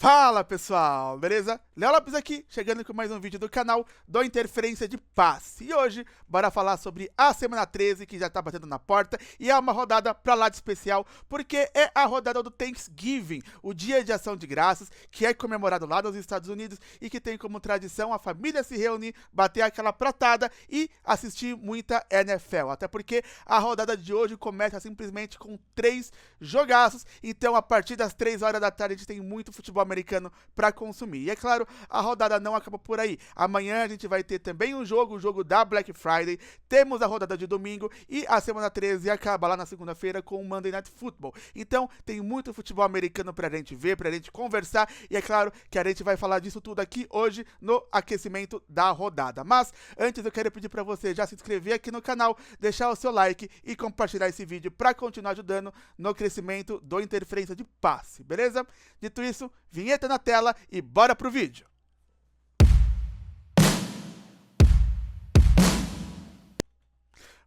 Fala pessoal, beleza? Léo Lopes aqui, chegando com mais um vídeo do canal do Interferência de Passe. E hoje, bora falar sobre a semana 13, que já tá batendo na porta, e é uma rodada pra lá de especial, porque é a rodada do Thanksgiving, o Dia de Ação de Graças, que é comemorado lá nos Estados Unidos e que tem como tradição a família se reunir, bater aquela pratada e assistir muita NFL. Até porque a rodada de hoje começa simplesmente com 3 jogaços, então a partir das 3 horas da tarde a gente tem muito futebol americano para consumir. E é claro, a rodada não acaba por aí. Amanhã a gente vai ter também o jogo da Black Friday, temos a rodada de domingo e a semana 13 acaba lá na segunda-feira com o Monday Night Football. Então tem muito futebol americano pra gente ver, pra gente conversar e é claro que a gente vai falar disso tudo aqui hoje no aquecimento da rodada. Mas antes eu quero pedir para você já se inscrever aqui no canal, deixar o seu like e compartilhar esse vídeo para continuar ajudando no crescimento do Interferência de Passe, beleza? Dito isso, vinheta na tela e bora pro vídeo!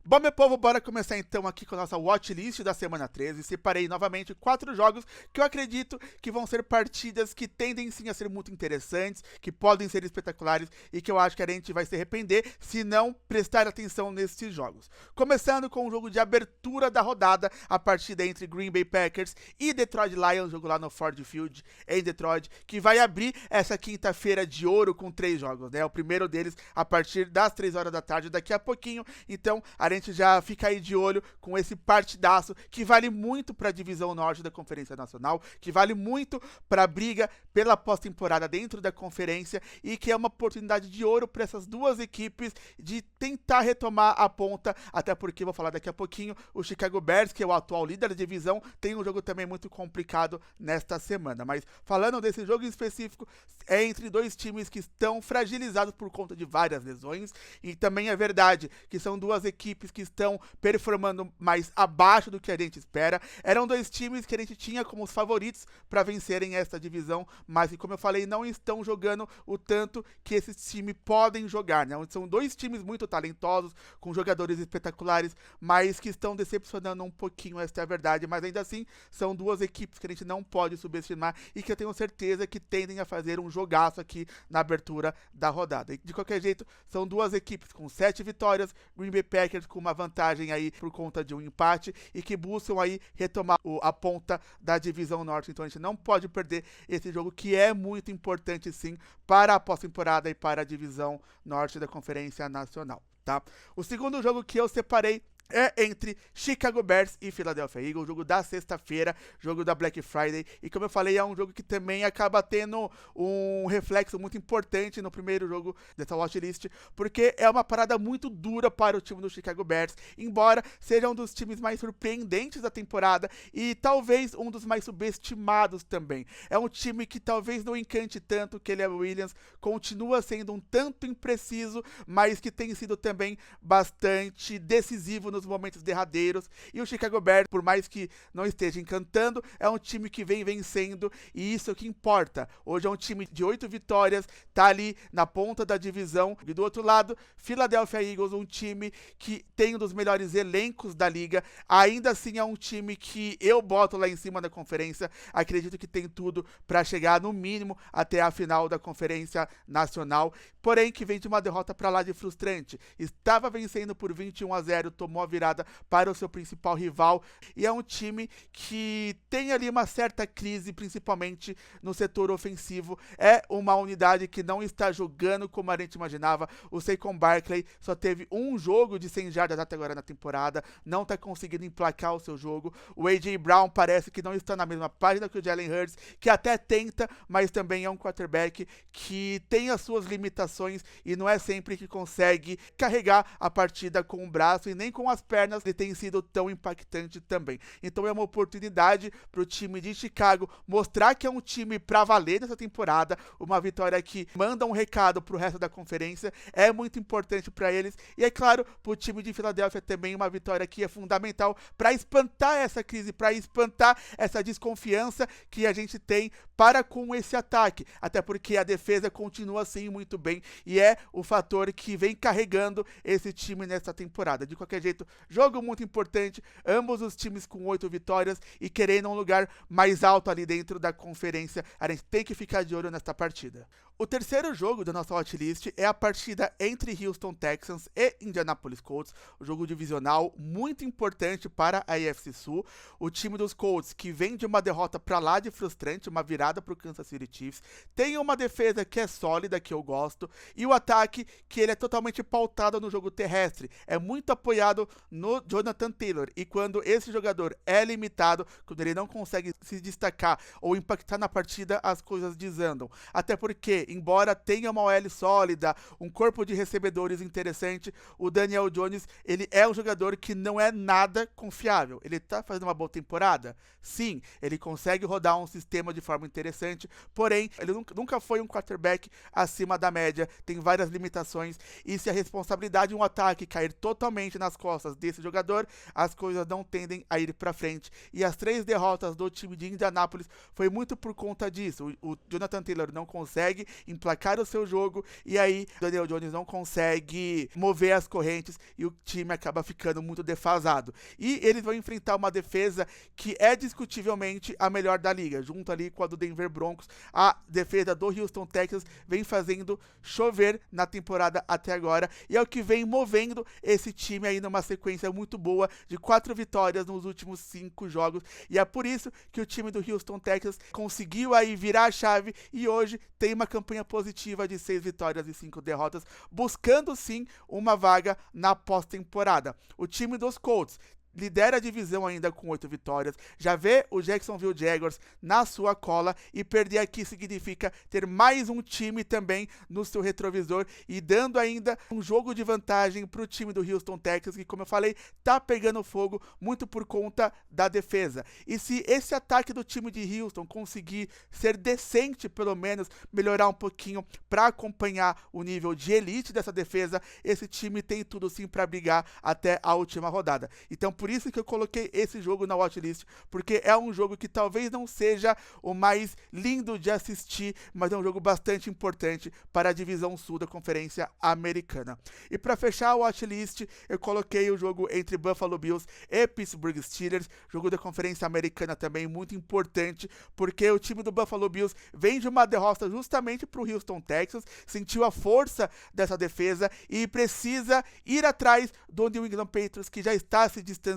Bom, meu povo, bora começar então aqui com a nossa watchlist da semana 13. Separei novamente 4 jogos que eu acredito que vão ser partidas que tendem sim a ser muito interessantes, que podem ser espetaculares e que eu acho que a gente vai se arrepender se não prestar atenção nesses jogos. Começando com o jogo de abertura da rodada, a partida entre Green Bay Packers e Detroit Lions, jogo lá no Ford Field em Detroit, que vai abrir essa quinta-feira de ouro com 3 jogos, né? O primeiro deles a partir das 3 horas da tarde daqui a pouquinho, então a gente já fica aí de olho com esse partidaço que vale muito para a divisão norte da Conferência Nacional, que vale muito para a briga pela pós-temporada dentro da conferência e que é uma oportunidade de ouro para essas duas equipes de tentar retomar a ponta, até porque, vou falar daqui a pouquinho, o Chicago Bears, que é o atual líder da divisão, tem um jogo também muito complicado nesta semana. Mas falando desse jogo em específico, é entre dois times que estão fragilizados por conta de várias lesões e também é verdade que são duas equipes que estão performando mais abaixo do que a gente espera. Eram dois times que a gente tinha como os favoritos para vencerem esta divisão, mas que, como eu falei, não estão jogando o tanto que esses times podem jogar, né? São dois times muito talentosos, com jogadores espetaculares, mas que estão decepcionando um pouquinho, esta é a verdade, mas ainda assim, são duas equipes que a gente não pode subestimar e que eu tenho certeza que tendem a fazer um jogaço aqui na abertura da rodada. E de qualquer jeito, são duas equipes com 7 vitórias, Green Bay Packers com uma vantagem aí por conta de um empate e que buscam aí retomar a ponta da divisão norte. Então a gente não pode perder esse jogo que é muito importante sim para a pós-temporada e para a divisão norte da Conferência Nacional, tá? O segundo jogo que eu separei é entre Chicago Bears e Philadelphia Eagles, jogo da sexta-feira, jogo da Black Friday, e como eu falei, é um jogo que também acaba tendo um reflexo muito importante no primeiro jogo dessa watchlist, porque é uma parada muito dura para o time do Chicago Bears, embora seja um dos times mais surpreendentes da temporada e talvez um dos mais subestimados também. É um time que talvez não encante tanto, que ele é Williams, continua sendo um tanto impreciso, mas que tem sido também bastante decisivo nos momentos derradeiros, e o Chicago Bears, por mais que não esteja encantando, é um time que vem vencendo, e isso é o que importa. Hoje é um time de 8 vitórias, tá ali na ponta da divisão, e do outro lado, Philadelphia Eagles, um time que tem um dos melhores elencos da liga, ainda assim é um time que eu boto lá em cima da conferência, acredito que tem tudo para chegar no mínimo até a final da Conferência Nacional, porém que vem de uma derrota para lá de frustrante. Estava vencendo por 21-0, tomou a virada para o seu principal rival, e é um time que tem ali uma certa crise, principalmente no setor ofensivo. É uma unidade que não está jogando como a gente imaginava. O Saquon Barkley só teve um jogo de 100 jardas até agora na temporada, não está conseguindo emplacar o seu jogo. O A.J. Brown parece que não está na mesma página que o Jalen Hurts, que até tenta, mas também é um quarterback que tem as suas limitações e não é sempre que consegue carregar a partida com o braço e nem com as pernas, ele tem sido tão impactante também. Então é uma oportunidade para o time de Chicago mostrar que é um time para valer nessa temporada, uma vitória que manda um recado para o resto da conferência, é muito importante para eles, e é claro, para o time de Filadélfia também uma vitória que é fundamental para espantar essa crise, para espantar essa desconfiança que a gente tem para com esse ataque, até porque a defesa continua assim muito bem, e é o fator que vem carregando esse time nessa temporada. De qualquer jeito, jogo muito importante, ambos os times com 8 vitórias e querendo um lugar mais alto ali dentro da conferência. A gente tem que ficar de olho nesta partida. O terceiro jogo da nossa watchlist é a partida entre Houston Texans e Indianapolis Colts, um jogo divisional muito importante para a AFC Sul. O time dos Colts, que vem de uma derrota para lá de frustrante, uma virada para o Kansas City Chiefs, tem uma defesa que é sólida, que eu gosto, e o ataque que ele é totalmente pautado no jogo terrestre, é muito apoiado no Jonathan Taylor, e quando esse jogador é limitado, quando ele não consegue se destacar ou impactar na partida, as coisas desandam. Até porque, embora tenha uma OL sólida, um corpo de recebedores interessante, o Daniel Jones, ele é um jogador que não é nada confiável. Ele tá fazendo uma boa temporada? Sim, ele consegue rodar um sistema de forma interessante, porém, ele nunca foi um quarterback acima da média, tem várias limitações, e se a responsabilidade de um ataque cair totalmente nas costas desse jogador, as coisas não tendem a ir pra frente. E as 3 derrotas do time de Indianapolis foi muito por conta disso. O Jonathan Taylor não consegue emplacar o seu jogo, e aí Daniel Jones não consegue mover as correntes e o time acaba ficando muito defasado. E eles vão enfrentar uma defesa que é discutivelmente a melhor da liga, junto ali com a do Denver Broncos. A defesa do Houston Texans vem fazendo chover na temporada até agora, e é o que vem movendo esse time aí numa sequência muito boa de 4 vitórias nos últimos 5 jogos, e é por isso que o time do Houston Texans conseguiu aí virar a chave e hoje tem uma campanha positiva de 6 vitórias e 5 derrotas, buscando sim uma vaga na pós-temporada. O time dos Colts lidera a divisão ainda com 8 vitórias, já vê o Jacksonville Jaguars na sua cola, e perder aqui significa ter mais um time também no seu retrovisor e dando ainda um jogo de vantagem para o time do Houston Texans, que, como eu falei, tá pegando fogo muito por conta da defesa. E se esse ataque do time de Houston conseguir ser decente, pelo menos melhorar um pouquinho para acompanhar o nível de elite dessa defesa, esse time tem tudo sim para brigar até a última rodada. Então, por isso que eu coloquei esse jogo na watchlist, porque é um jogo que talvez não seja o mais lindo de assistir, mas é um jogo bastante importante para a divisão sul da Conferência Americana. E para fechar a watchlist, eu coloquei o jogo entre Buffalo Bills e Pittsburgh Steelers, jogo da Conferência Americana também muito importante, porque o time do Buffalo Bills vem de uma derrota justamente para o Houston Texans, sentiu a força dessa defesa e precisa ir atrás do New England Patriots, que já está se distanciando,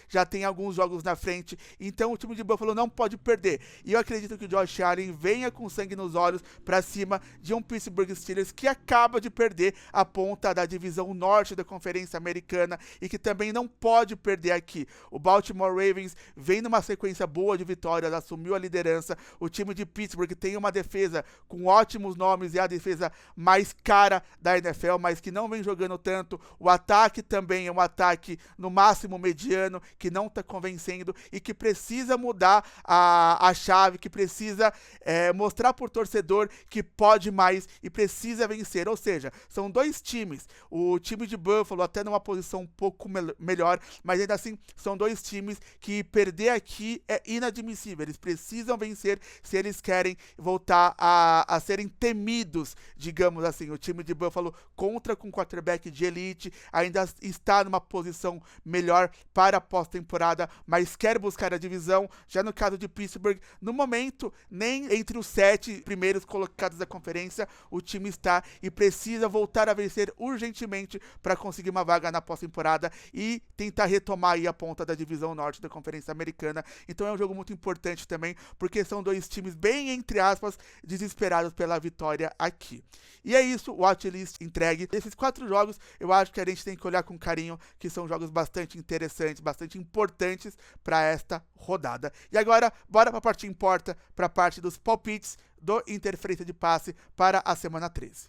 já tem alguns jogos na frente, então o time de Buffalo não pode perder, e eu acredito que o Josh Allen venha com sangue nos olhos para cima de um Pittsburgh Steelers que acaba de perder a ponta da divisão norte da Conferência Americana e que também não pode perder aqui. O Baltimore Ravens vem numa sequência boa de vitórias, assumiu a liderança, o time de Pittsburgh tem uma defesa com ótimos nomes e a defesa mais cara da NFL, mas que não vem jogando tanto, o ataque também é um ataque no máximo mediano, que não está convencendo e que precisa mudar a chave, que precisa mostrar por torcedor que pode mais e precisa vencer. Ou seja, são 2 times, o time de Buffalo até numa posição um pouco melhor, mas ainda assim são 2 times que perder aqui é inadmissível. Eles precisam vencer se eles querem voltar a serem temidos, digamos assim. O time de Buffalo contra com quarterback de elite, ainda está numa posição melhor para a pós-temporada, mas quer buscar a divisão. Já no caso de Pittsburgh, no momento, nem entre os 7 primeiros colocados da conferência o time está, e precisa voltar a vencer urgentemente para conseguir uma vaga na pós-temporada e tentar retomar aí a ponta da divisão norte da Conferência Americana. Então é um jogo muito importante também, porque são 2 times bem, entre aspas, desesperados pela vitória aqui. E é isso, o watchlist entregue. Esses 4 jogos, eu acho que a gente tem que olhar com carinho, que são jogos bastante interessantes, bastante importantes para esta rodada. E agora, bora para a parte que importa, para a parte dos palpites do Interferência de Passe para a semana 13.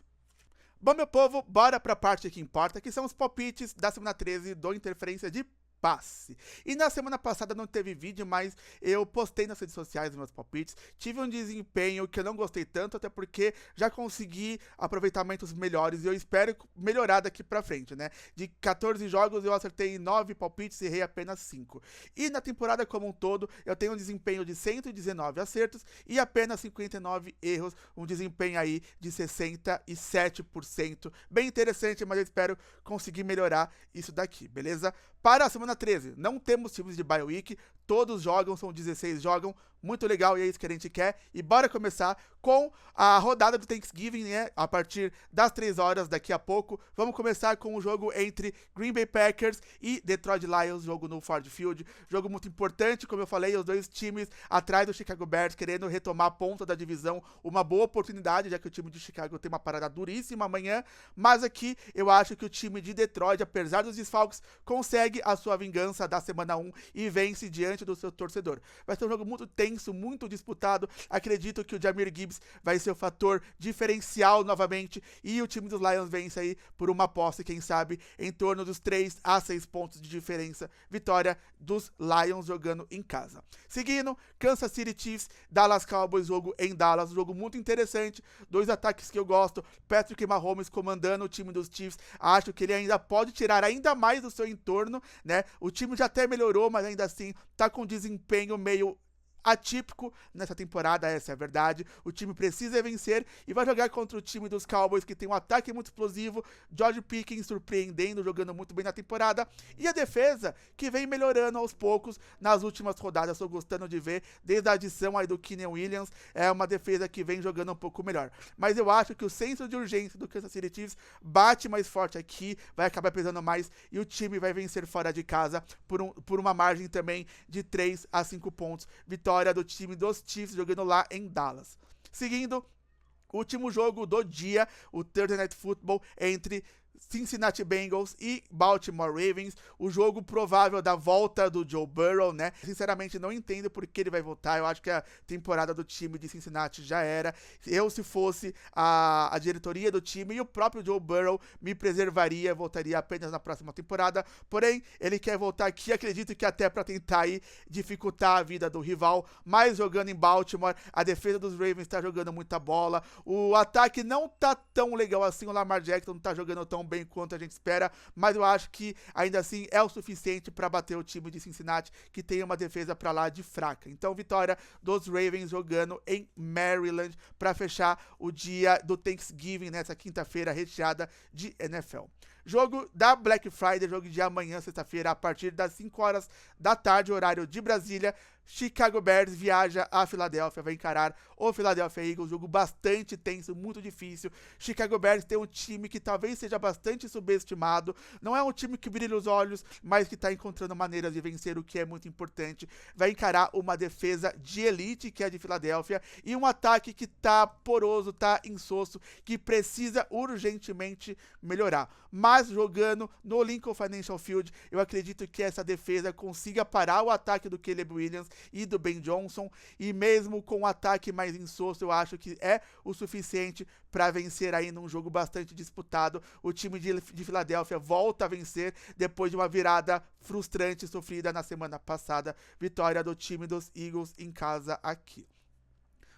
Bom, meu povo, bora para a parte que importa, que são os palpites da semana 13 do Interferência de passe. E na semana passada não teve vídeo, mas eu postei nas redes sociais os meus palpites. Tive um desempenho que eu não gostei tanto, até porque já consegui aproveitamentos melhores e eu espero melhorar daqui pra frente, né? De 14 jogos eu acertei 9 palpites e errei apenas 5. E na temporada como um todo eu tenho um desempenho de 119 acertos e apenas 59 erros, um desempenho aí de 67%. Bem interessante, mas eu espero conseguir melhorar isso daqui, beleza? Para a semana 13, não temos times de bye week, todos jogam, são 16 jogam, muito legal e é isso que a gente quer. E bora começar com a rodada do Thanksgiving, né? A partir das 3 horas daqui a pouco. Vamos começar com o jogo entre Green Bay Packers e Detroit Lions, jogo no Ford Field. Jogo muito importante, como eu falei, os dois times atrás do Chicago Bears querendo retomar a ponta da divisão. Uma boa oportunidade, já que o time de Chicago tem uma parada duríssima amanhã. Mas aqui eu acho que o time de Detroit, apesar dos desfalques, consegue a sua vingança da semana 1 e vence diante do seu torcedor. Vai ser um jogo muito tenso, muito disputado. Acredito que o Jahmyr Gibbs vai ser o fator diferencial novamente e o time dos Lions vence aí por uma posse, quem sabe, em torno dos 3 a 6 pontos de diferença. Vitória dos Lions jogando em casa. Seguindo, Kansas City Chiefs, Dallas Cowboys, jogo em Dallas, um jogo muito interessante, dois ataques que eu gosto, Patrick Mahomes comandando o time dos Chiefs, acho que ele ainda pode tirar ainda mais do seu entorno, né? O time já até melhorou, mas ainda assim tá com desempenho meio atípico nessa temporada, essa é a verdade. O time precisa vencer e vai jogar contra o time dos Cowboys, que tem um ataque muito explosivo, George Pickens surpreendendo, jogando muito bem na temporada, e a defesa que vem melhorando aos poucos nas últimas rodadas. Estou gostando de ver, desde a adição aí do Keenan Williams, é uma defesa que vem jogando um pouco melhor. Mas eu acho que o senso de urgência do Kansas City Chiefs bate mais forte aqui, vai acabar pesando mais e o time vai vencer fora de casa por uma margem também de 3 a 5 pontos. Vitória do time dos Chiefs jogando lá em Dallas. Seguindo, último jogo do dia, o Thursday Night Football entre Cincinnati Bengals e Baltimore Ravens, o jogo provável da volta do Joe Burrow, né? Sinceramente, não entendo por que ele vai voltar. Eu acho que a temporada do time de Cincinnati já era. Eu, se fosse a diretoria do time e o próprio Joe Burrow, me preservaria, voltaria apenas na próxima temporada. Porém, ele quer voltar aqui, acredito que até para tentar aí dificultar a vida do rival, mas jogando em Baltimore, a defesa dos Ravens tá jogando muita bola, o ataque não tá tão legal assim, o Lamar Jackson não tá jogando tão bem quanto a gente espera, mas eu acho que ainda assim é o suficiente para bater o time de Cincinnati, que tem uma defesa para lá de fraca. Então, vitória dos Ravens jogando em Maryland para fechar o dia do Thanksgiving nessa quinta-feira recheada de NFL. Jogo da Black Friday, jogo de amanhã, sexta-feira, a partir das 5 horas da tarde, horário de Brasília. Chicago Bears viaja a Filadélfia, vai encarar o Philadelphia Eagles, jogo bastante tenso, muito difícil. Chicago Bears tem um time que talvez seja bastante subestimado, não é um time que brilha os olhos, mas que está encontrando maneiras de vencer, o que é muito importante. Vai encarar uma defesa de elite, que é a de Filadélfia, e um ataque que tá poroso, tá insosso, que precisa urgentemente melhorar. Mas jogando no Lincoln Financial Field, eu acredito que essa defesa consiga parar o ataque do Caleb Williams e do Ben Johnson, e mesmo com um ataque mais insosso, eu acho que é o suficiente para vencer aí num jogo bastante disputado. O time de Filadélfia volta a vencer depois de uma virada frustrante sofrida na semana passada. Vitória do time dos Eagles em casa aqui.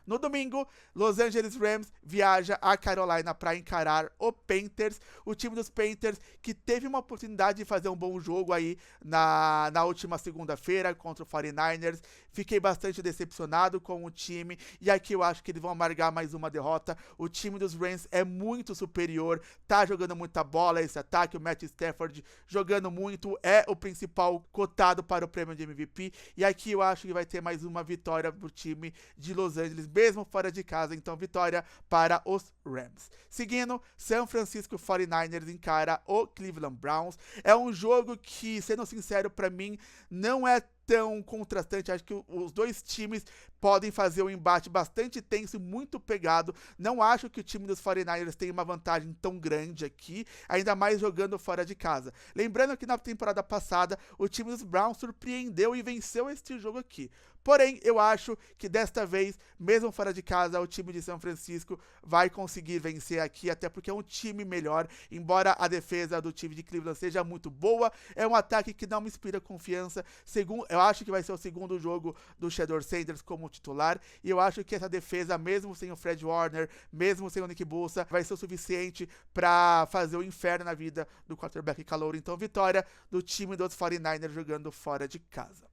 No domingo, Los Angeles Rams viaja a Carolina para encarar o Panthers, o time dos Panthers que teve uma oportunidade de fazer um bom jogo aí na última segunda-feira contra o 49ers. Fiquei bastante decepcionado com o time e aqui eu acho que eles vão amargar mais uma derrota. O time dos Rams é muito superior, tá jogando muita bola esse ataque, o Matt Stafford jogando muito, é o principal cotado para o prêmio de MVP e aqui eu acho que vai ter mais uma vitória pro time de Los Angeles, mesmo fora de casa, então vitória para os Rams. Seguindo, San Francisco 49ers encara o Cleveland Browns. É um jogo que, sendo sincero, para mim, não é tão contrastante. Acho que os dois times podem fazer um embate bastante tenso e muito pegado. Não acho que o time dos 49ers tenha uma vantagem tão grande aqui, ainda mais jogando fora de casa. Lembrando que na temporada passada, o time dos Browns surpreendeu e venceu este jogo aqui. Porém, eu acho que desta vez, mesmo fora de casa, o time de São Francisco vai conseguir vencer aqui, até porque é um time melhor, embora a defesa do time de Cleveland seja muito boa, é um ataque que não me inspira confiança. Eu acho que vai ser o segundo jogo do Shedeur Sanders como titular, e eu acho que essa defesa, mesmo sem o Fred Warner, mesmo sem o Nick Bosa, vai ser o suficiente para fazer o inferno na vida do quarterback calouro. Então, vitória do time dos 49ers jogando fora de casa.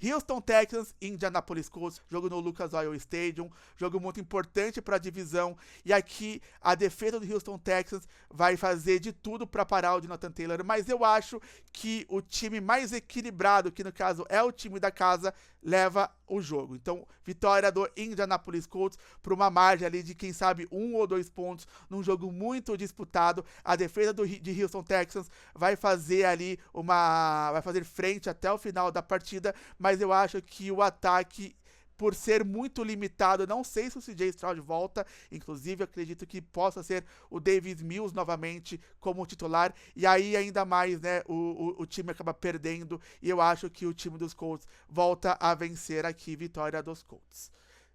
Houston Texans e Indianapolis Colts, jogo no Lucas Oil Stadium, jogo muito importante para a divisão, e aqui a defesa do Houston Texans vai fazer de tudo para parar o Jonathan Taylor, mas eu acho que o time mais equilibrado, que no caso é o time da casa, leva o jogo. Então, vitória do Indianapolis Colts por uma margem ali de, quem sabe, 1 ou 2 pontos, num jogo muito disputado. A defesa de Houston Texans vai fazer ali vai fazer frente até o final da partida, mas eu acho que o ataque, por ser muito limitado, não sei se o CJ Stroud volta, inclusive acredito que possa ser o Davis Mills novamente como titular, e aí ainda mais, né, o time acaba perdendo, e eu acho que o time dos Colts volta a vencer aqui, vitória dos Colts.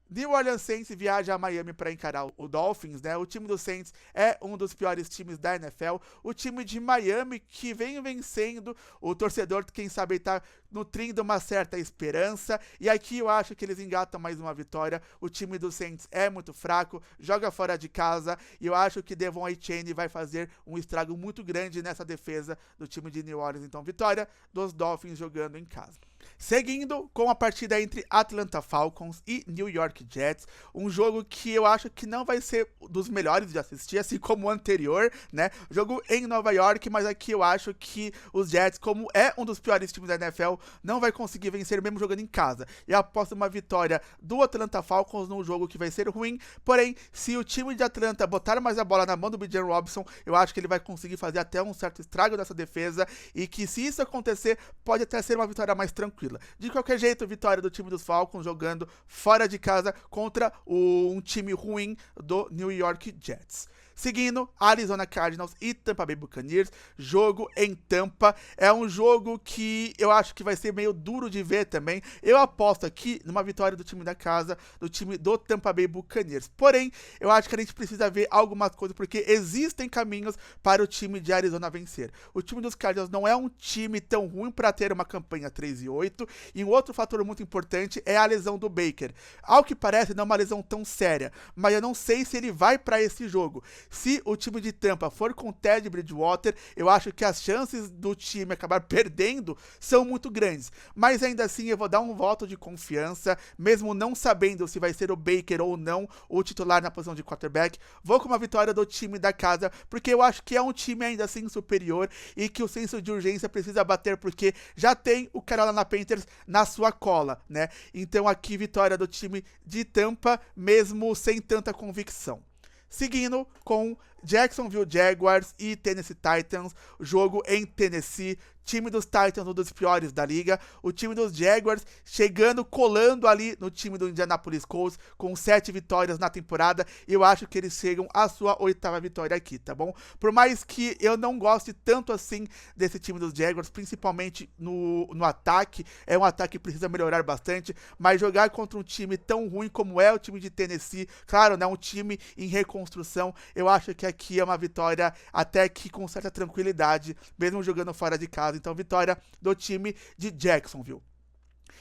New Orleans Saints viaja a Miami para encarar o Dolphins, né? O time do Saints é um dos piores times da NFL. O time de Miami que vem vencendo, o torcedor, quem sabe, está nutrindo uma certa esperança. E aqui eu acho que eles engatam mais uma vitória. O time do Saints é muito fraco, joga fora de casa. E eu acho que Devon Achane vai fazer um estrago muito grande nessa defesa do time de New Orleans. Então, vitória dos Dolphins jogando em casa. Seguindo com a partida entre Atlanta Falcons e New York Jets, um jogo que eu acho que não vai ser dos melhores de assistir, assim como o anterior, né? Jogo em Nova York, mas aqui eu acho que os Jets, como é um dos piores times da NFL, não vai conseguir vencer mesmo jogando em casa. E aposto uma vitória do Atlanta Falcons num jogo que vai ser ruim, porém, se o time de Atlanta botar mais a bola na mão do Bijan Robinson, eu acho que ele vai conseguir fazer até um certo estrago nessa defesa, e que se isso acontecer, pode até ser uma vitória mais tranquila. De qualquer jeito, vitória do time dos Falcons jogando fora de casa contra um time ruim do New York Jets. Seguindo, Arizona Cardinals e Tampa Bay Buccaneers, jogo em Tampa, é um jogo que eu acho que vai ser meio duro de ver também. Eu aposto aqui numa vitória do time da casa, do time do Tampa Bay Buccaneers. Porém, eu acho que a gente precisa ver algumas coisas, porque existem caminhos para o time de Arizona vencer. O time dos Cardinals não é um time tão ruim para ter uma campanha 3-8, e um outro fator muito importante é a lesão do Baker. Ao que parece, não é uma lesão tão séria, mas eu não sei se ele vai para esse jogo. Se o time de Tampa for com Teddy Bridgewater, eu acho que as chances do time acabar perdendo são muito grandes. Mas ainda assim eu vou dar um voto de confiança, mesmo não sabendo se vai ser o Baker ou não o titular na posição de quarterback. Vou com uma vitória do time da casa, porque eu acho que é um time ainda assim superior e que o senso de urgência precisa bater, porque já tem o Carolina Panthers na sua cola, né? Então aqui vitória do time de Tampa, mesmo sem tanta convicção. Seguindo com Jacksonville Jaguars e Tennessee Titans, jogo em Tennessee, time dos Titans um dos piores da liga, o time dos Jaguars chegando, colando ali no time do Indianapolis Colts com 7 vitórias na temporada, e eu acho que eles chegam à sua 8ª vitória aqui, tá bom? Por mais que eu não goste tanto assim desse time dos Jaguars, principalmente no ataque, é um ataque que precisa melhorar bastante, mas jogar contra um time tão ruim como é o time de Tennessee, claro, né, um time em reconstrução, eu acho que aqui é uma vitória até que com certa tranquilidade, mesmo jogando fora de casa. Então, vitória do time de Jacksonville.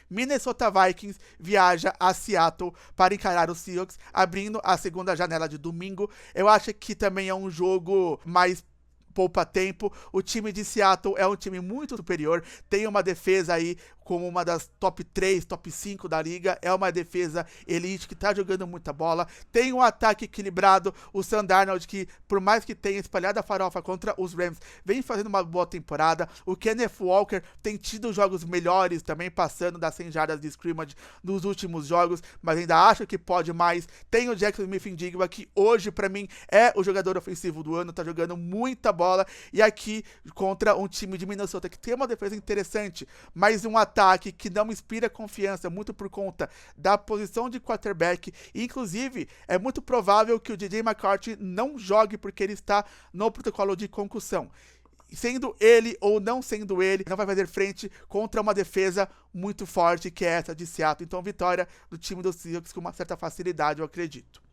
Minnesota Vikings viaja a Seattle para encarar os Seahawks, abrindo a segunda janela de domingo. Eu acho que também é um jogo mais poupa tempo. O time de Seattle é um time muito superior, tem uma defesa aí como uma das top 3, top 5 da liga, é uma defesa elite que tá jogando muita bola, tem um ataque equilibrado, o Sam Darnold, que por mais que tenha espalhado a farofa contra os Rams, vem fazendo uma boa temporada, o Kenneth Walker tem tido jogos melhores, também passando das 100 jardas de scrimmage nos últimos jogos, mas ainda acho que pode mais. Tem o Jackson Smith-Njigba, que hoje pra mim é o jogador ofensivo do ano, tá jogando muita bola, e aqui contra um time de Minnesota que tem uma defesa interessante, mas um ataque que não me inspira confiança, muito por conta da posição de quarterback, e inclusive é muito provável que o DJ McCarthy não jogue porque ele está no protocolo de concussão. sendo ele ou não sendo ele, não vai fazer frente contra uma defesa muito forte, que é essa de Seattle. Então, vitória do time dos Seahawks com uma certa facilidade, eu acredito.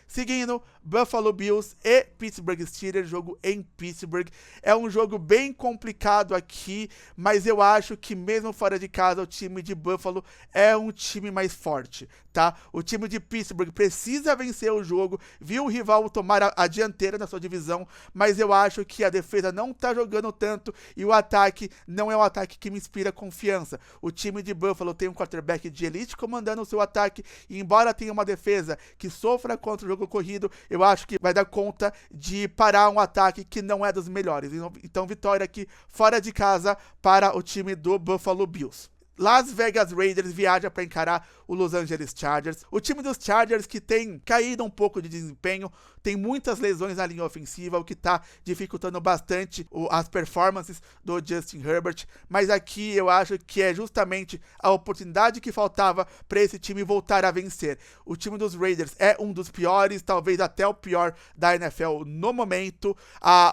Seguindo, Buffalo Bills e Pittsburgh Steelers, jogo em Pittsburgh. É um jogo bem complicado aqui, mas eu acho que mesmo fora de casa, o time de Buffalo é um time mais forte, tá? O time de Pittsburgh precisa vencer o jogo, viu o rival tomar a dianteira na sua divisão, mas eu acho que a defesa não tá jogando tanto e o ataque não é um ataque que me inspira confiança. O time de Buffalo tem um quarterback de elite comandando o seu ataque, e embora tenha uma defesa que sofra contra o jogo corrido, eu acho que vai dar conta de parar um ataque que não é dos melhores. Então, vitória aqui fora de casa para o time do Buffalo Bills. Las Vegas Raiders viaja para encarar o Los Angeles Chargers. O time dos Chargers, que tem caído um pouco de desempenho, tem muitas lesões na linha ofensiva, o que está dificultando bastante as performances do Justin Herbert. Mas aqui eu acho que é justamente a oportunidade que faltava para esse time voltar a vencer. O time dos Raiders é um dos piores, talvez até o pior da NFL no momento.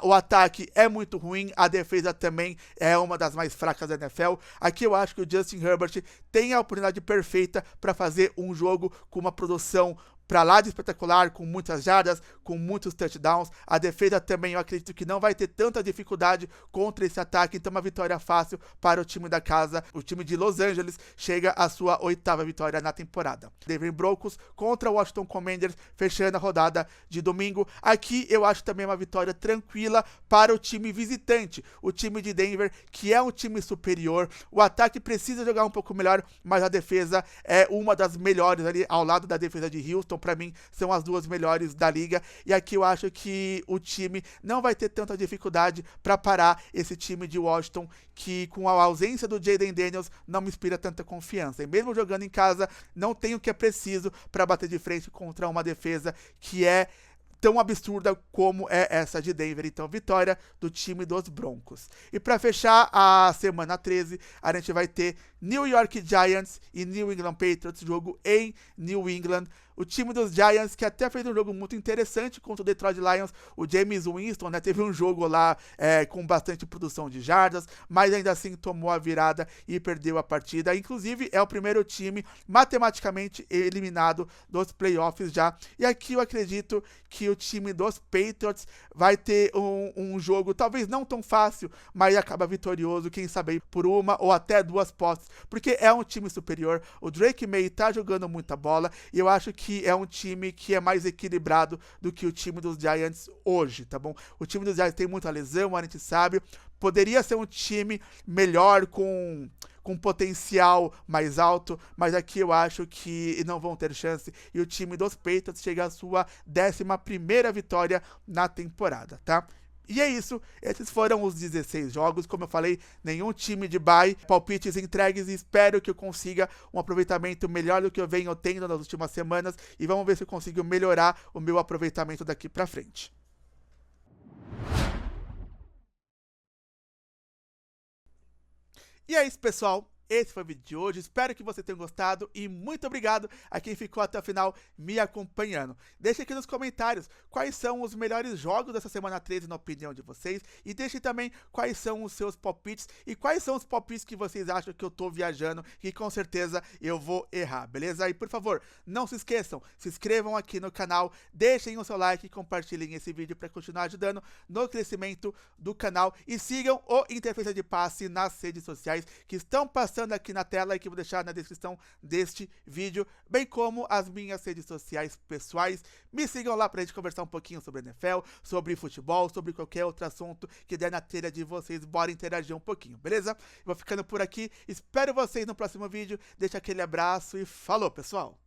O ataque é muito ruim, a defesa também é uma das mais fracas da NFL. Aqui eu acho que o Justin Herbert tem a oportunidade perfeita para fazer um jogo com uma produção para lá de espetacular, com muitas jardas, com muitos touchdowns. A defesa também, eu acredito que não vai ter tanta dificuldade contra esse ataque, então uma vitória fácil para o time da casa. O time de Los Angeles chega à sua 8ª vitória na temporada. Denver Broncos contra o Washington Commanders, fechando a rodada de domingo. Aqui eu acho também uma vitória tranquila para o time visitante, o time de Denver, que é um time superior. O ataque precisa jogar um pouco melhor, mas a defesa é uma das melhores ali, ao lado da defesa de Houston. Para mim, são as duas melhores da liga, e aqui eu acho que o time não vai ter tanta dificuldade para parar esse time de Washington, que com a ausência do Jayden Daniels não me inspira tanta confiança, e mesmo jogando em casa, não tenho o que é preciso para bater de frente contra uma defesa que é tão absurda como é essa de Denver. Então, vitória do time dos Broncos. E para fechar a semana 13, a gente vai ter New York Giants e New England Patriots, jogo em New England. O time dos Giants, que até fez um jogo muito interessante contra o Detroit Lions. O Jameis Winston, né, teve um jogo lá com bastante produção de jardas, mas ainda assim tomou a virada e perdeu a partida. Inclusive, é o primeiro time matematicamente eliminado dos playoffs já. E aqui eu acredito que o time dos Patriots vai ter um jogo talvez não tão fácil, mas acaba vitorioso, quem sabe por uma ou até duas posses, porque é um time superior. O Drake May tá jogando muita bola, e eu acho que é um time que é mais equilibrado do que o time dos Giants hoje, tá bom? O time dos Giants tem muita lesão, a gente sabe, poderia ser um time melhor, com potencial mais alto, mas aqui eu acho que não vão ter chance, e o time dos Patriots chega à sua 11ª vitória na temporada, tá? E é isso, esses foram os 16 jogos. Como eu falei, nenhum time de bye, palpites entregues, e espero que eu consiga um aproveitamento melhor do que eu venho tendo nas últimas semanas, e vamos ver se eu consigo melhorar o meu aproveitamento daqui pra frente. E é isso, pessoal. Esse foi o vídeo de hoje, espero que você tenha gostado, e muito obrigado a quem ficou até o final me acompanhando. Deixe aqui nos comentários quais são os melhores jogos dessa semana 13 na opinião de vocês, e deixe também quais são os seus palpites e quais são os palpites que vocês acham que eu tô viajando, que com certeza eu vou errar, beleza? E por favor, não se esqueçam, se inscrevam aqui no canal, deixem o seu like e compartilhem esse vídeo para continuar ajudando no crescimento do canal, e sigam o Interferência de Passe nas redes sociais que estão passando aqui na tela e que vou deixar na descrição deste vídeo, bem como as minhas redes sociais pessoais. Me sigam lá pra gente conversar um pouquinho sobre NFL, sobre futebol, sobre qualquer outro assunto que der na telha de vocês. Bora interagir um pouquinho, beleza? Vou ficando por aqui, espero vocês no próximo vídeo, deixa aquele abraço e falou, pessoal!